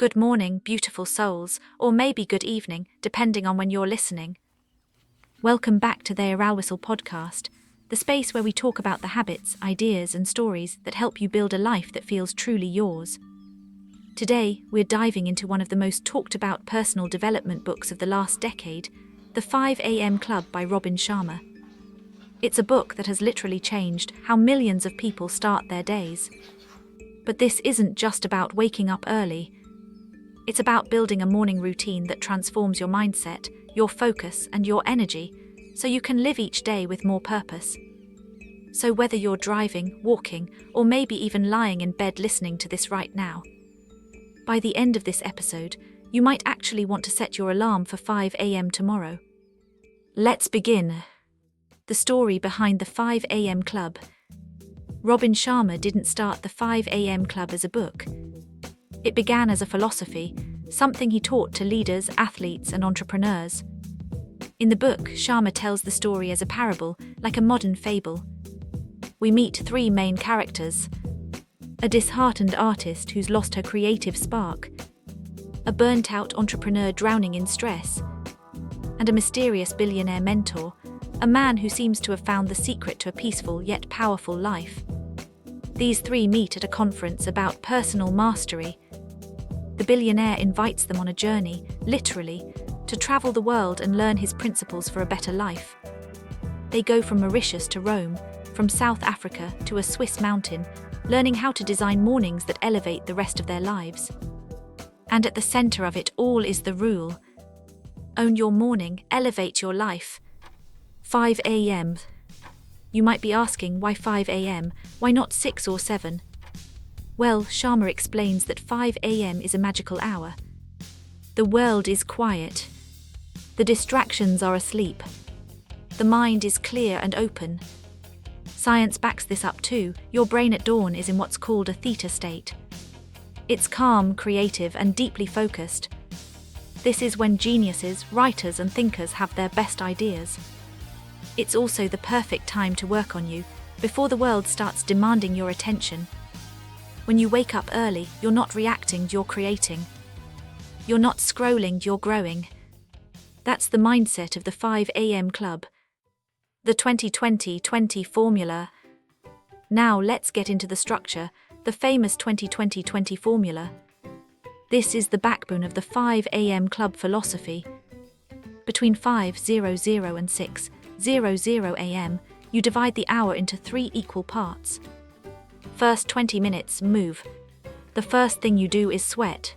good morning, beautiful souls, or maybe good evening, depending on when you're listening. Welcome back to Therealwissal Podcast, the space where we talk about the habits, ideas, and stories that help you build a life that feels truly yours. Today, we're diving into one of the most talked about personal development books of the last decade, The 5 a.m. Club by Robin Sharma. It's a book that has literally changed how millions of people start their days. But this isn't just about waking up early. It's about building a morning routine that transforms your mindset, your focus, and your energy, so you can live each day with more purpose. So whether you're driving, walking, or maybe even lying in bed listening to this right now, by the end of this episode, you might actually want to set your alarm for 5 a.m. tomorrow. Let's begin. The story behind the 5 a.m. Club. Robin Sharma didn't start the 5 a.m. Club as a book. It began as a philosophy, something he taught to leaders, athletes, and entrepreneurs. In the book, Sharma tells the story as a parable, like a modern fable. We meet three main characters: a disheartened artist who's lost her creative spark, a burnt-out entrepreneur drowning in stress, and a mysterious billionaire mentor, a man who seems to have found the secret to a peaceful yet powerful life. These three meet at a conference about personal mastery. The billionaire invites them on a journey, literally, to travel the world and learn his principles for a better life. They go from Mauritius to Rome, from South Africa to a Swiss mountain, learning how to design mornings that elevate the rest of their lives. And at the center of it all is the rule: own your morning, elevate your life. 5 a.m. You might be asking, why 5 a.m., why not 6 or 7? Well, Sharma explains that 5 a.m. is a magical hour. The world is quiet. The distractions are asleep. The mind is clear and open. Science backs this up too. Your brain at dawn is in what's called a theta state. It's calm, creative, and deeply focused. This is when geniuses, writers, and thinkers have their best ideas. It's also the perfect time to work on you, before the world starts demanding your attention. When you wake up early, you're not reacting, you're creating. You're not scrolling, you're growing. That's the mindset of the 5 a.m. Club. The 20-20-20 formula. Now let's get into the structure, the famous 20-20-20 formula. This is the backbone of the 5 a.m. Club philosophy. Between 5:00 and 6:00 a.m., you divide the hour into 3 equal parts. First 20 minutes, move. The first thing you do is sweat.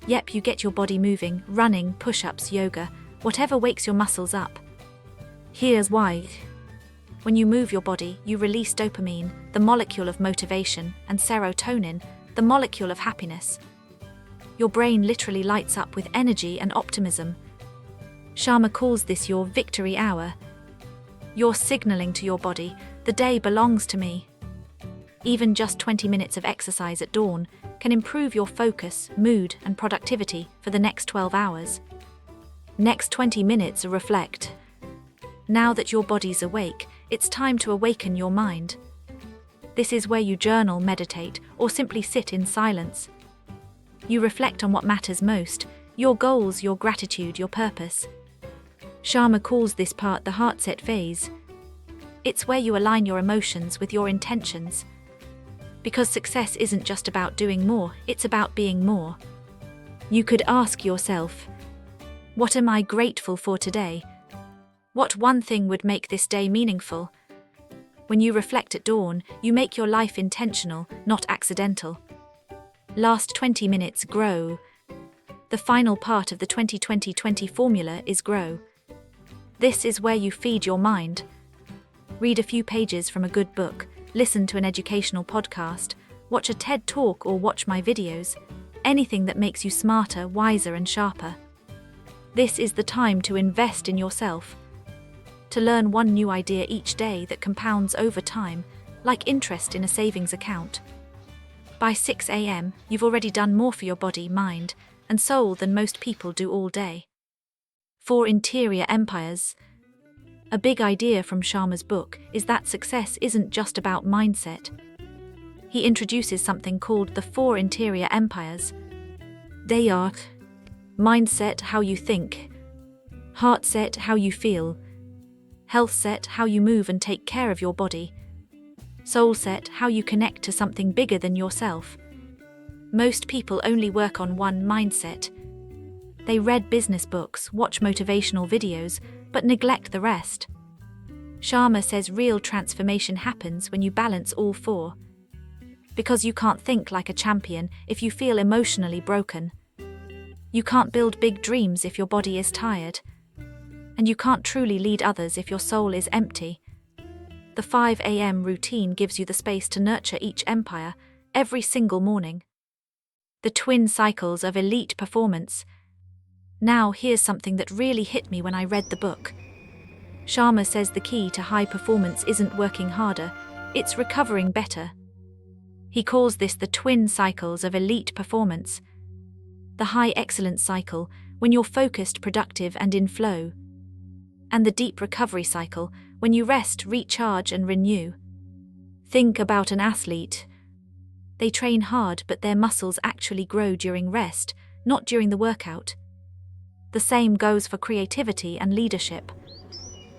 Yep, you get your body moving, running, push-ups, yoga, whatever wakes your muscles up. Here's why. When you move your body, you release dopamine, the molecule of motivation, and serotonin, the molecule of happiness. Your brain literally lights up with energy and optimism. Sharma calls this your victory hour. You're signaling to your body, the day belongs to me. Even just 20 minutes of exercise at dawn can improve your focus, mood, and productivity for the next 12 hours. Next 20 minutes reflect. Now that your body's awake, it's time to awaken your mind. This is where you journal, meditate, or simply sit in silence. You reflect on what matters most, your goals, your gratitude, your purpose. Sharma calls this part the heart-set phase. It's where you align your emotions with your intentions. Because success isn't just about doing more, it's about being more. You could ask yourself, what am I grateful for today? What one thing would make this day meaningful? When you reflect at dawn, you make your life intentional, not accidental. Last 20 minutes, grow. The final part of the 20-20-20 formula is grow. This is where you feed your mind. Read a few pages from a good book, listen to an educational podcast, watch a TED Talk, or watch my videos. Anything that makes you smarter, wiser, and sharper. This is the time to invest in yourself. To learn one new idea each day that compounds over time, like interest in a savings account. By 6 a.m., you've already done more for your body, mind, and soul than most people do all day. 4 interior empires. A big idea from Sharma's book is that success isn't just about mindset. He introduces something called the 4 interior empires. They are mindset, how you think; heart set, how you feel; health set, how you move and take care of your body; soul set, how you connect to something bigger than yourself. Most people only work on one mindset. They read business books, watch motivational videos, but neglect the rest. Sharma says real transformation happens when you balance all four. Because you can't think like a champion if you feel emotionally broken. You can't build big dreams if your body is tired. And you can't truly lead others if your soul is empty. The 5 a.m. routine gives you the space to nurture each empire every single morning. The twin cycles of elite performance. Now here's something that really hit me when I read the book. Sharma says the key to high performance isn't working harder, it's recovering better. He calls this the twin cycles of elite performance. The high excellence cycle, when you're focused, productive, and in flow. And the deep recovery cycle, when you rest, recharge, and renew. Think about an athlete. They train hard, but their muscles actually grow during rest, not during the workout. The same goes for creativity and leadership.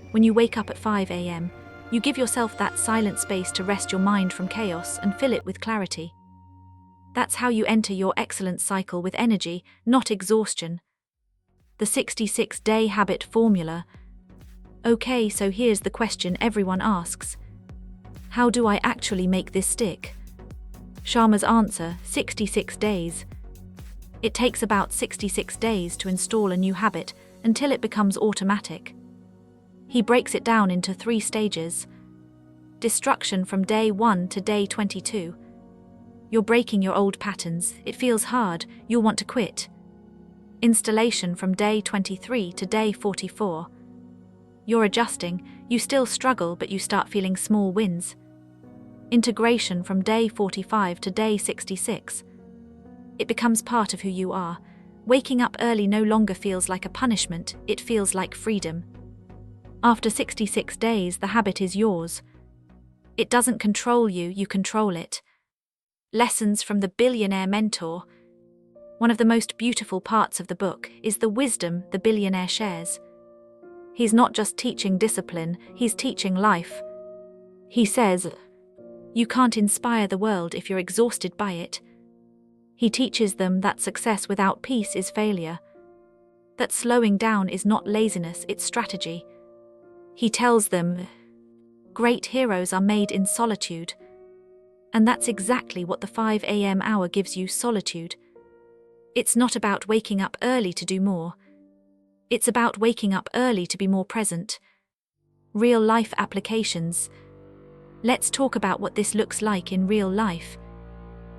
When you wake up at 5 a.m., you give yourself that silent space to rest your mind from chaos and fill it with clarity. That's how you enter your excellence cycle with energy, not exhaustion. The 66-day habit formula. Okay, so here's the question everyone asks. How do I actually make this stick? Sharma's answer: 66 days. It takes about 66 days to install a new habit until it becomes automatic. He breaks it down into 3 stages. Destruction from day 1 to day 22. You're breaking your old patterns, it feels hard, you'll want to quit. Installation from day 23 to day 44. You're adjusting, you still struggle but you start feeling small wins. Integration from day 45 to day 66. It becomes part of who you are. Waking up early no longer feels like a punishment, it feels like freedom. After 66 days, the habit is yours. It doesn't control you, you control it. Lessons from the billionaire mentor. One of the most beautiful parts of the book is the wisdom the billionaire shares. He's not just teaching discipline, he's teaching life. He says, you can't inspire the world if you're exhausted by it. He teaches them that success without peace is failure. That slowing down is not laziness, it's strategy. He tells them, great heroes are made in solitude. And that's exactly what the 5 a.m. hour gives you: solitude. It's not about waking up early to do more. It's about waking up early to be more present. Real life applications. Let's talk about what this looks like in real life.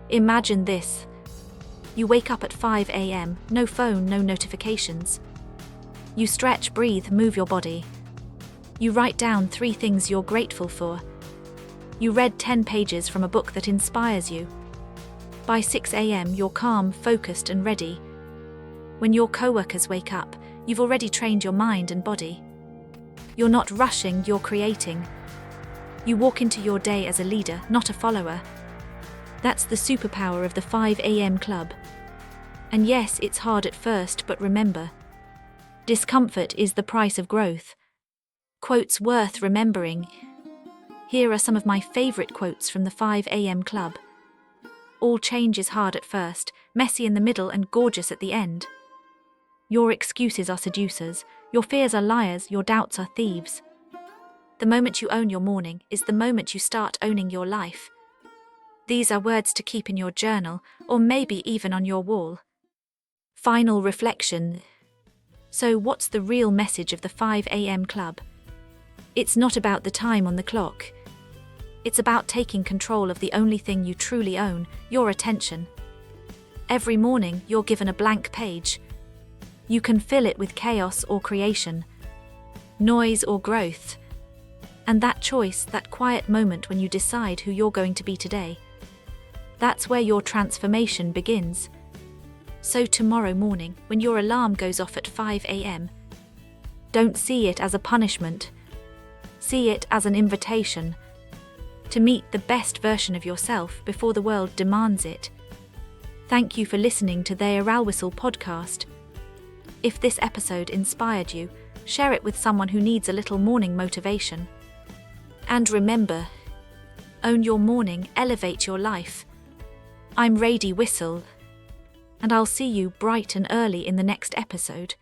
Imagine this. You wake up at 5 a.m., no phone, no notifications. You stretch, breathe, move your body. You write down 3 things you're grateful for. You read 10 pages from a book that inspires you. By 6 a.m., you're calm, focused, and ready. When your coworkers wake up, you've already trained your mind and body. You're not rushing, you're creating. You walk into your day as a leader, not a follower. That's the superpower of the 5 a.m. club. And yes, it's hard at first, but remember, discomfort is the price of growth. Quotes worth remembering. Here are some of my favorite quotes from the 5 a.m. club. All change is hard at first, messy in the middle, and gorgeous at the end. Your excuses are seducers, your fears are liars, your doubts are thieves. The moment you own your morning is the moment you start owning your life. These are words to keep in your journal, or maybe even on your wall. Final reflection. So what's the real message of the 5 a.m. club? It's not about the time on the clock. It's about taking control of the only thing you truly own, your attention. Every morning, you're given a blank page. You can fill it with chaos or creation, noise or growth. And that choice, that quiet moment when you decide who you're going to be today, that's where your transformation begins. So tomorrow morning, when your alarm goes off at 5 a.m., don't see it as a punishment. See it as an invitation to meet the best version of yourself before the world demands it. Thank you for listening to Therealwissal Podcast. If this episode inspired you, share it with someone who needs a little morning motivation. And remember, own your morning, elevate your life. I'm Rady Whistle, and I'll see you bright and early in the next episode.